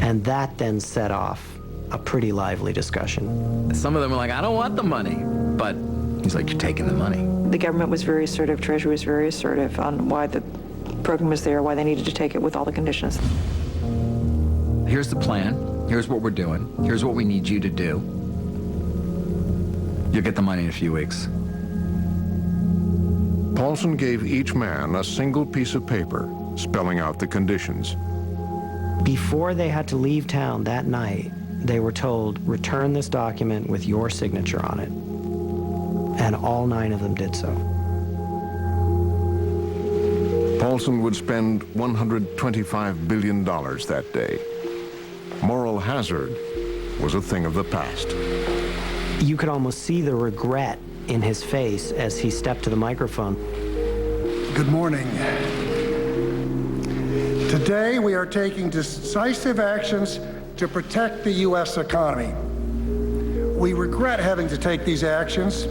And that then set off a pretty lively discussion. Some of them were like, I don't want the money. But he's like, you're taking the money. The government was very assertive, Treasury was very assertive on why the program was there, why they needed to take it with all the conditions. here's the plan, here's what we're doing, here's what we need you to do. You'll get the money in a few weeks. Paulson gave each man a single piece of paper spelling out the conditions. Before they had to leave town that night, they were told, return this document with your signature on it. And all 9 of them did so. Paulson would spend $125 billion that day. Moral hazard was a thing of the past. You could almost see the regret in his face as he stepped to the microphone. Good morning. Today we are taking decisive actions to protect the U.S. economy. We regret having to take these actions.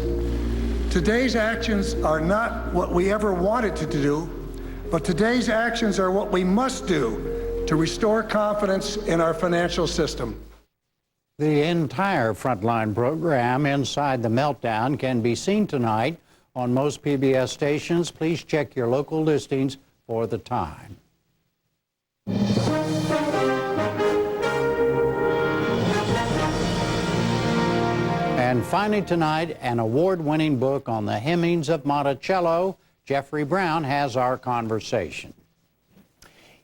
Today's actions are not what we ever wanted to do, but today's actions are what we must do to restore confidence in our financial system. The entire Frontline program, Inside the Meltdown, can be seen tonight on most PBS stations. Please check your local listings for the time. And finally tonight, an award-winning book on the Hemings of Monticello. Jeffrey Brown has our conversation.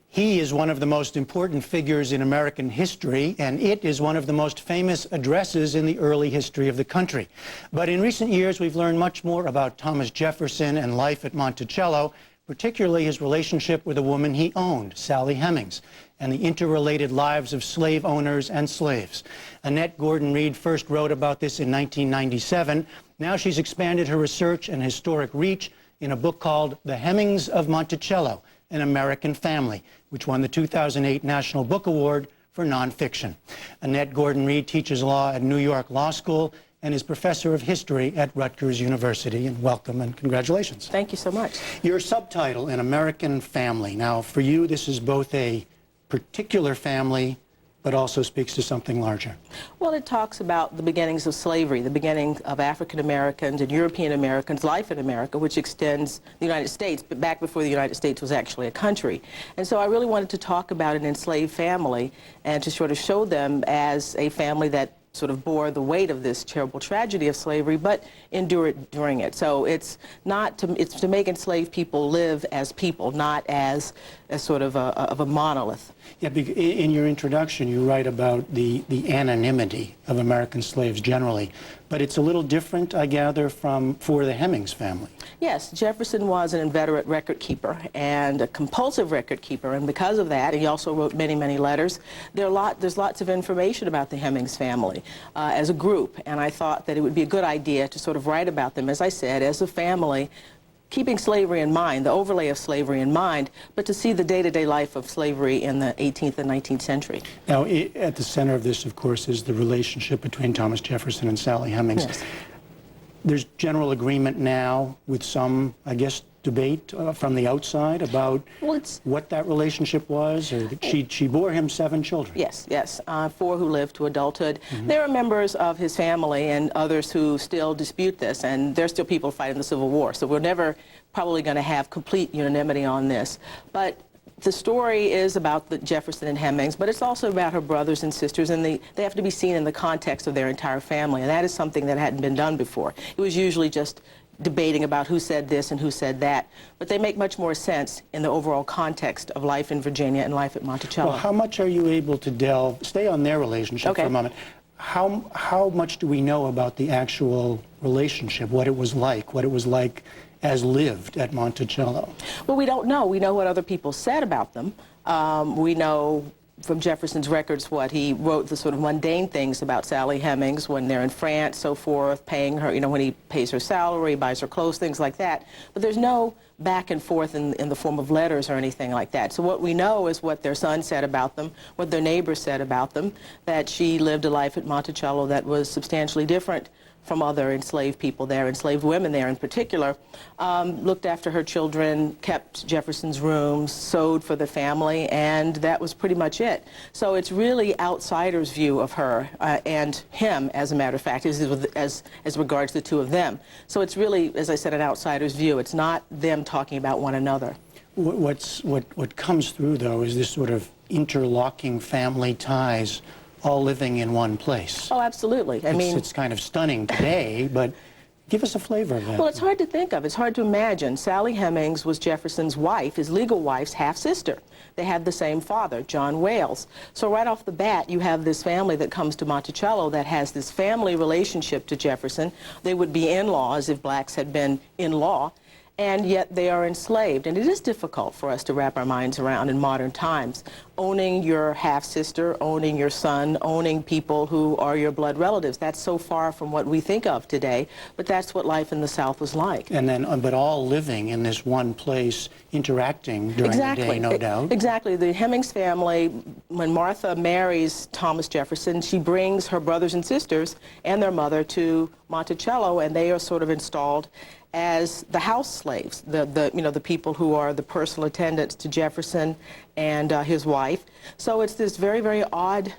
He is one of the most important figures in American history, and it is one of the most famous addresses in the early history of the country. But in recent years, we've learned much more about Thomas Jefferson and life at Monticello, particularly his relationship with a woman he owned, Sally Hemings, and the interrelated lives of slave owners and slaves. Annette Gordon-Reed first wrote about this in 1997. Now she's expanded her research and historic reach in a book called The Hemings of Monticello, An American Family, which won the 2008 National Book Award for nonfiction. Annette Gordon-Reed teaches law at New York Law School and is professor of history at Rutgers University. And welcome and congratulations. Thank you so much. Your subtitle, An American Family. Now, for you, this is both a particular family, but also speaks to something larger. Well, it talks about the beginnings of slavery, the beginning of African Americans and European Americans' life in America, which extends the United States, but back before the United States was actually a country. And so I really wanted to talk about an enslaved family and to sort of show them as a family that sort of bore the weight of this terrible tragedy of slavery, but endured during it. So it's to make enslaved people live as people, not as sort of a monolith. Yeah, in your introduction, you write about the anonymity of American slaves generally, but it's a little different, I gather, for the Hemings family. Yes, Jefferson was an inveterate record keeper and a compulsive record keeper, and because of that, he also wrote many, many letters. There's lots of information about the Hemings family as a group, and I thought that it would be a good idea to sort of write about them, as I said, as a family, keeping slavery in mind, the overlay of slavery in mind, but to see the day-to-day life of slavery in the 18th and 19th century. Now, at the center of this, of course, is the relationship between Thomas Jefferson and Sally Hemings. Yes. There's general agreement now with some, I guess, debate from the outside about what that relationship was, or that she bore him 7 children. Yes, yes, 4 who lived to adulthood. Mm-hmm. There are members of his family and others who still dispute this, and there's still people fighting the Civil War, so we're never probably going to have complete unanimity on this. But the story is about the Jefferson and Hemings, but it's also about her brothers and sisters, and they have to be seen in the context of their entire family, and that is something that hadn't been done before. It was usually just debating about who said this and who said that, but they make much more sense in the overall context of life in Virginia and life at Monticello. Well, how much are you able to stay on their relationship for a moment. How much do we know about the actual relationship, what it was like as lived at Monticello? Well, we don't know. We know what other people said about them. We know from Jefferson's records what he wrote, the sort of mundane things about Sally Hemings when they're in France, so forth, paying her, when he pays her salary, buys her clothes, things like that. But there's no back and forth in the form of letters or anything like that. So what we know is what their son said about them, what their neighbors said about them, that she lived a life at Monticello that was substantially different from other enslaved people there, enslaved women there in particular, looked after her children, kept Jefferson's rooms, sewed for the family, and that was pretty much it. So it's really outsiders' view of her and him, as a matter of fact, as regards the two of them. So it's really, as I said, an outsider's view. It's not them talking about one another. What comes through, though, is this sort of interlocking family ties all living in one place. Oh, absolutely. It's kind of stunning today, but give us a flavor of that. Well, it's hard to think of. It's hard to imagine. Sally Hemings was Jefferson's wife, his legal wife's half-sister. They had the same father, John Wales. So right off the bat, you have this family that comes to Monticello that has this family relationship to Jefferson. They would be in-laws if blacks had been in-law, and yet they are enslaved. And it is difficult for us to wrap our minds around in modern times. Owning your half-sister, owning your son, owning people who are your blood relatives. That's so far from what we think of today, but that's what life in the South was like. And then, but all living in this one place, interacting during the day, no doubt. Exactly. The Hemings family, when Martha marries Thomas Jefferson, she brings her brothers and sisters and their mother to Monticello, and they are sort of installed as the house slaves, the people who are the personal attendants to Jefferson and his wife. So it's this very, very odd,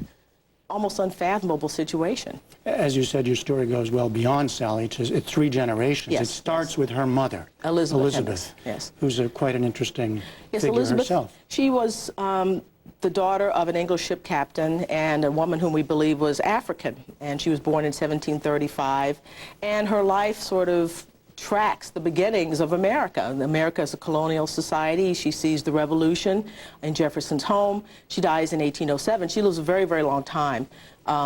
almost unfathomable situation. As you said, your story goes well beyond Sally. It's 3 generations. Yes, it starts with her mother, Elizabeth. Yes. Who's quite an interesting figure Elizabeth, herself. She was the daughter of an English ship captain and a woman whom we believe was African. And she was born in 1735. And her life sort of tracks the beginnings of America. America is a colonial society. She sees the revolution in Jefferson's home. She dies in 1807. She lives a very, very long time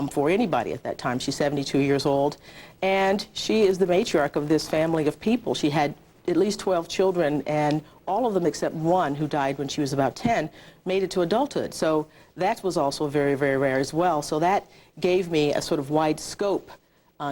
for anybody at that time. She's 72 years old. And she is the matriarch of this family of people. She had at least 12 children, and all of them except one, who died when she was about 10, made it to adulthood. So that was also very, very rare as well. So that gave me a sort of wide scope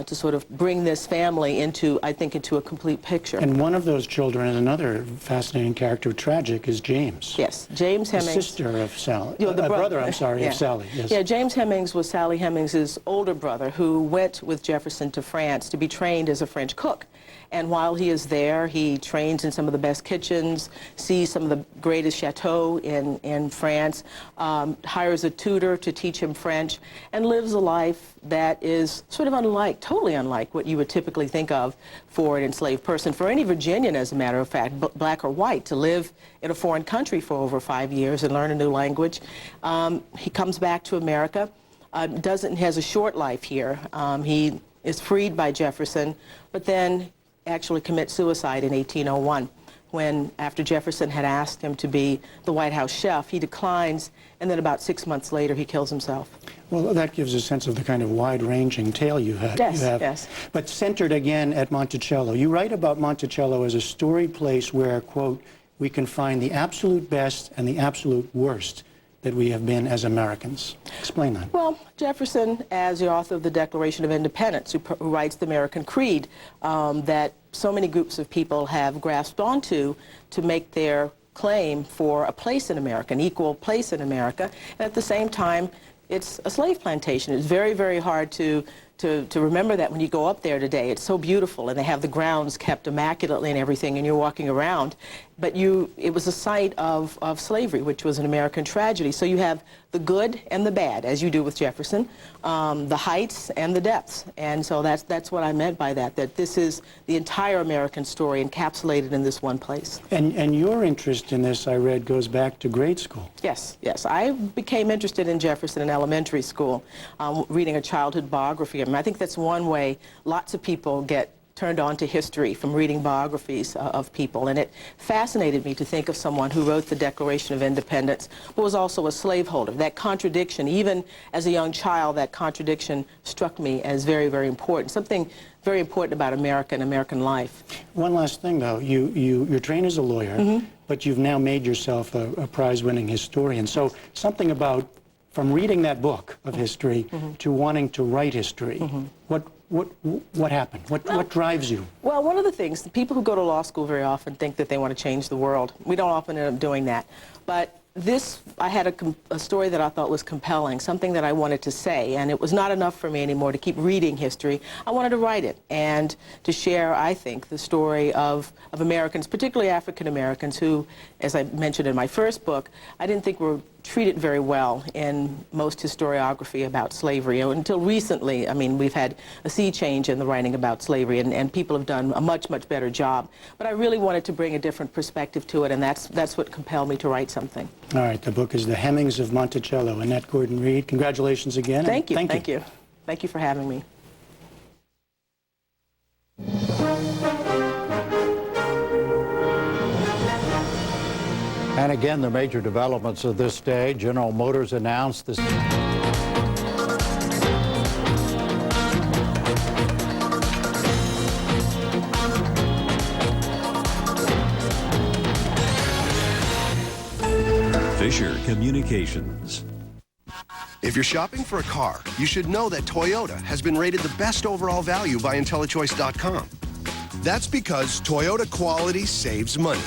to sort of bring this family into, I think, into a complete picture. And one of those children is another fascinating character, tragic, is James. Yes, James Hemings. The sister of Sally. The brother, I'm sorry, of Sally. Yes. Yeah, James Hemings was Sally Hemings' older brother who went with Jefferson to France to be trained as a French cook. And while he is there, he trains in some of the best kitchens, sees some of the greatest chateaux in France, hires a tutor to teach him French, and lives a life that is sort of unlike, totally unlike what you would typically think of for an enslaved person. For any Virginian, as a matter of fact, black or white, to live in a foreign country for over 5 years and learn a new language. He comes back to America, has a short life here. He is freed by Jefferson, but then actually commits suicide in 1801 when, after Jefferson had asked him to be the White House chef, he declines, and then about 6 months later he kills himself. Well, that gives a sense of the kind of wide-ranging tale you have. Yes, yes. But centered again at Monticello. You write about Monticello as a storied place where, quote, we can find the absolute best and the absolute worst that we have been as Americans. Explain that. Well, Jefferson, as the author of the Declaration of Independence, who writes the American Creed, that so many groups of people have grasped onto to make their claim for a place in America, an equal place in America, and at the same time, it's a slave plantation. It's very, very hard to remember that when you go up there today. It's so beautiful, and they have the grounds kept immaculately and everything, and you're walking around. But it was a site of slavery, which was an American tragedy. So you have the good and the bad, as you do with Jefferson, the heights and the depths. And so that's what I meant by that this is the entire American story encapsulated in this one place. And your interest in this, I read, goes back to grade school. Yes, yes. I became interested in Jefferson in elementary school, reading a childhood biography. I mean, I think that's one way lots of people get turned on to history from reading biographies of people. And it fascinated me to think of someone who wrote the Declaration of Independence, but was also a slaveholder. That contradiction, even as a young child, that contradiction struck me as very, very important. Something very important about America and American life. One last thing, though. You're trained as a lawyer, but you've now made yourself a prize-winning historian. So something about, from reading that book of history to wanting to write history, what happened? What drives you? Well, one of the things, the people who go to law school very often think that they want to change the world. We don't often end up doing that. But I had a story that I thought was compelling, something that I wanted to say, and it was not enough for me anymore to keep reading history. I wanted to write it and to share, I think, the story of Americans, particularly African Americans, who, as I mentioned in my first book, I didn't think were treated very well in most historiography about slavery. Until recently, I mean, we've had a sea change in the writing about slavery, and people have done a much, much better job. But I really wanted to bring a different perspective to it, and that's what compelled me to write something. All right, the book is The Hemmings of Monticello. Annette Gordon-Reed, congratulations again. Thank you. Thank you. Thank you for having me. And again, the major developments of this day. General Motors announced this. Fisher Communications. If you're shopping for a car, you should know that Toyota has been rated the best overall value by IntelliChoice.com. That's because Toyota quality saves money.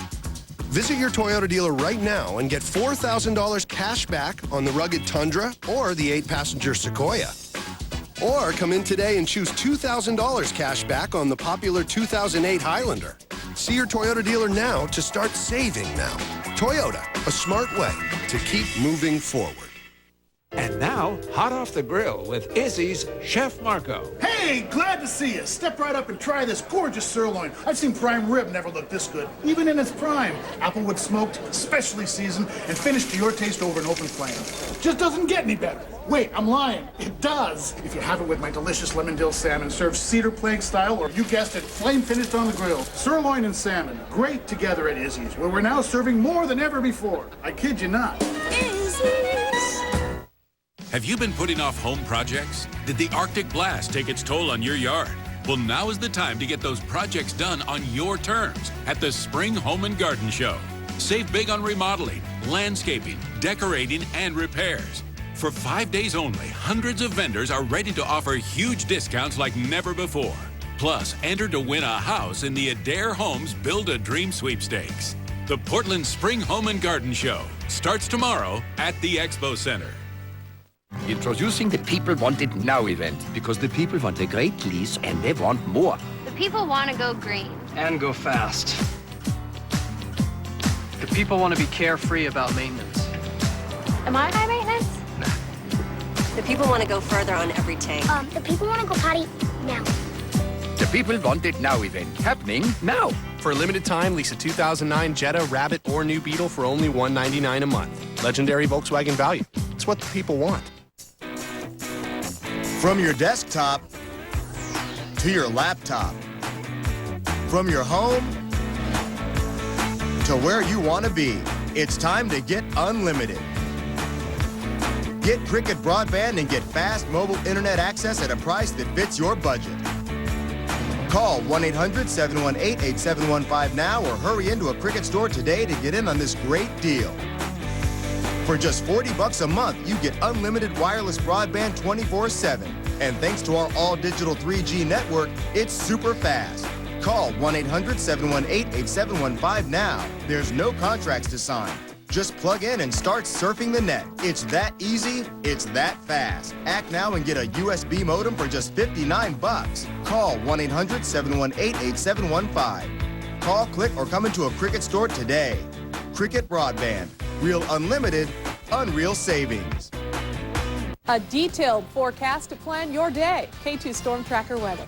Visit your Toyota dealer right now and get $4,000 cash back on the rugged Tundra or the 8-passenger Sequoia. Or come in today and choose $2,000 cash back on the popular 2008 Highlander. See your Toyota dealer now to start saving now. Toyota, a smart way to keep moving forward. And now, hot off the grill with Izzy's Chef Marco. Hey, glad to see you. Step right up and try this gorgeous sirloin. I've seen prime rib never look this good, even in its prime. Applewood smoked, specially seasoned, and finished to your taste over an open flame. Just doesn't get any better. Wait, I'm lying. It does. If you have it with my delicious lemon dill salmon, served cedar plank style, or you guessed it, flame finished on the grill. Sirloin and salmon, great together at Izzy's, where we're now serving more than ever before. I kid you not. Have you been putting off home projects? Did the Arctic blast take its toll on your yard? Well, now is the time to get those projects done on your terms at the Spring Home and Garden Show. Save big on remodeling, landscaping, decorating, and repairs. For 5 days only, hundreds of vendors are ready to offer huge discounts like never before. Plus, enter to win a house in the Adair Homes Build a Dream Sweepstakes. The Portland Spring Home and Garden Show starts tomorrow at the Expo Center. Introducing the People Want It Now event, because the people want a great lease and they want more. The people want to go green. And go fast. The people want to be carefree about maintenance. Am I high maintenance? Nah. The people want to go further on every tank. The people want to go potty now. The People Want It Now event, happening now. For a limited time, lease a 2009 Jetta, Rabbit, or New Beetle for only $199 a month. Legendary Volkswagen value. It's what the people want. From your desktop to your laptop, from your home to where you want to be, it's time to get unlimited. Get Cricket Broadband and get fast mobile internet access at a price that fits your budget. Call 1-800-718-8715 now or hurry into a Cricket store today to get in on this great deal. For just $40 a month, you get unlimited wireless broadband 24/7. And thanks to our all-digital 3G network, it's super fast. Call 1-800-718-8715 now. There's no contracts to sign. Just plug in and start surfing the net. It's that easy, it's that fast. Act now and get a USB modem for just $59. Call 1-800-718-8715. Call, click, or come into a Cricket store today. Cricket Broadband. Real unlimited, unreal savings. A detailed forecast to plan your day. K2 Storm Tracker weather.